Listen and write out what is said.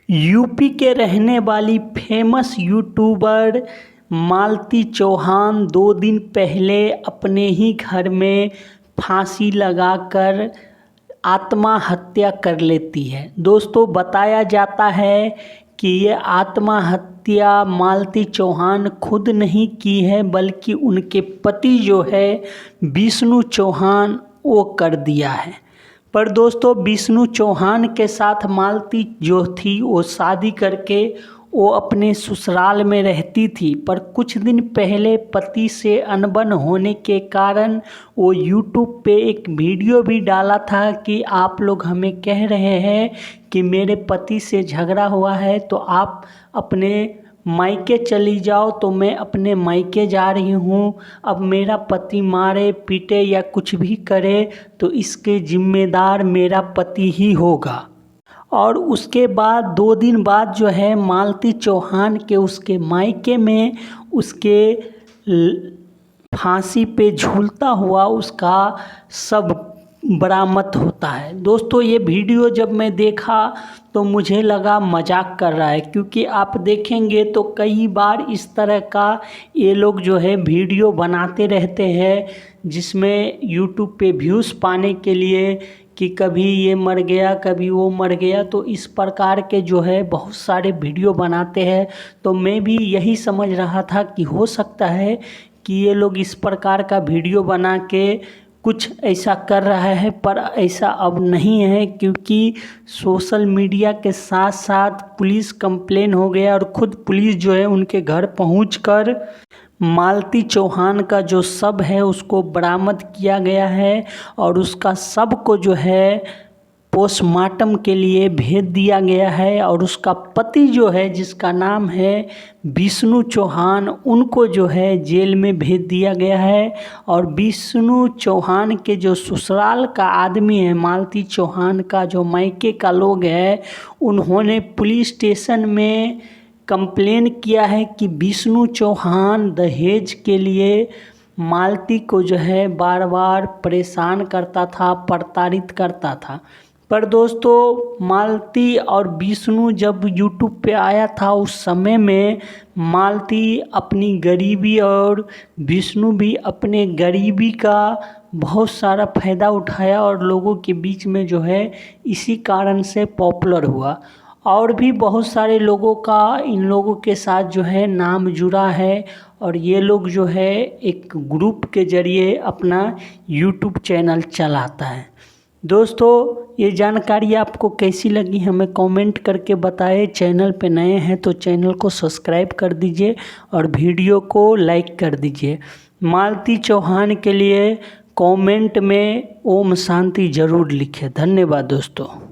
UP के रहने वाली फेमस यूट्यूबर मालती चौहान 2 दिन पहले अपने ही घर में फांसी लगाकर आत्महत्या कर लेती है। दोस्तों, बताया जाता है कि ये आत्महत्या मालती चौहान खुद नहीं की है, बल्कि उनके पति जो है विष्णु चौहान वो कर दिया है। पर दोस्तों, विष्णु चौहान के साथ मालती जो थी वो शादी करके वो अपने ससुराल में रहती थी, पर कुछ दिन पहले पति से अनबन होने के कारण वो यूट्यूब पे एक वीडियो भी डाला था कि आप लोग हमें कह रहे हैं कि मेरे पति से झगड़ा हुआ है तो आप अपने मायके चली जाओ, तो मैं अपने मायके जा रही हूँ। अब मेरा पति मारे पीटे या कुछ भी करे तो इसके जिम्मेदार मेरा पति ही होगा। और उसके बाद 2 दिन बाद जो है मालती चौहान के उसके मायके में उसके फांसी पे झूलता हुआ उसका शव बरामद होता है। दोस्तों, ये वीडियो जब मैं देखा तो मुझे लगा मजाक कर रहा है, क्योंकि आप देखेंगे तो कई बार इस तरह का ये लोग जो है वीडियो बनाते रहते हैं, जिसमें यूट्यूब पे व्यूज़ पाने के लिए कि कभी ये मर गया कभी वो मर गया, तो इस प्रकार के जो है बहुत सारे वीडियो बनाते हैं। तो मैं भी यही समझ रहा था कि हो सकता है कि ये लोग इस प्रकार का वीडियो बना के कुछ ऐसा कर रहा है, पर ऐसा अब नहीं है, क्योंकि सोशल मीडिया के साथ साथ पुलिस कंप्लेन हो गया और खुद पुलिस जो है उनके घर पहुंचकर मालती चौहान का जो शव है उसको बरामद किया गया है और उसका शव को जो है पोस्टमार्टम के लिए भेज दिया गया है। और उसका पति जो है, जिसका नाम है विष्णु चौहान, उनको जो है जेल में भेज दिया गया है। और विष्णु चौहान के जो ससुराल का आदमी है, मालती चौहान का जो मायके का लोग है, उन्होंने पुलिस स्टेशन में कंप्लेन किया है कि विष्णु चौहान दहेज के लिए मालती को जो है बार बार परेशान करता था, प्रताड़ित करता था। पर दोस्तों, मालती और विष्णु जब यूट्यूब पे आया था उस समय में मालती अपनी गरीबी और विष्णु भी अपने गरीबी का बहुत सारा फ़ायदा उठाया और लोगों के बीच में जो है इसी कारण से पॉपुलर हुआ। और भी बहुत सारे लोगों का इन लोगों के साथ जो है नाम जुड़ा है और ये लोग जो है एक ग्रुप के ज़रिए अपना यूट्यूब चैनल चलाता है। दोस्तों, ये जानकारी आपको कैसी लगी हमें कमेंट करके बताएं। चैनल पे नए हैं तो चैनल को सब्सक्राइब कर दीजिए और वीडियो को लाइक कर दीजिए। मालती चौहान के लिए कमेंट में ओम शांति ज़रूर लिखें। धन्यवाद दोस्तों।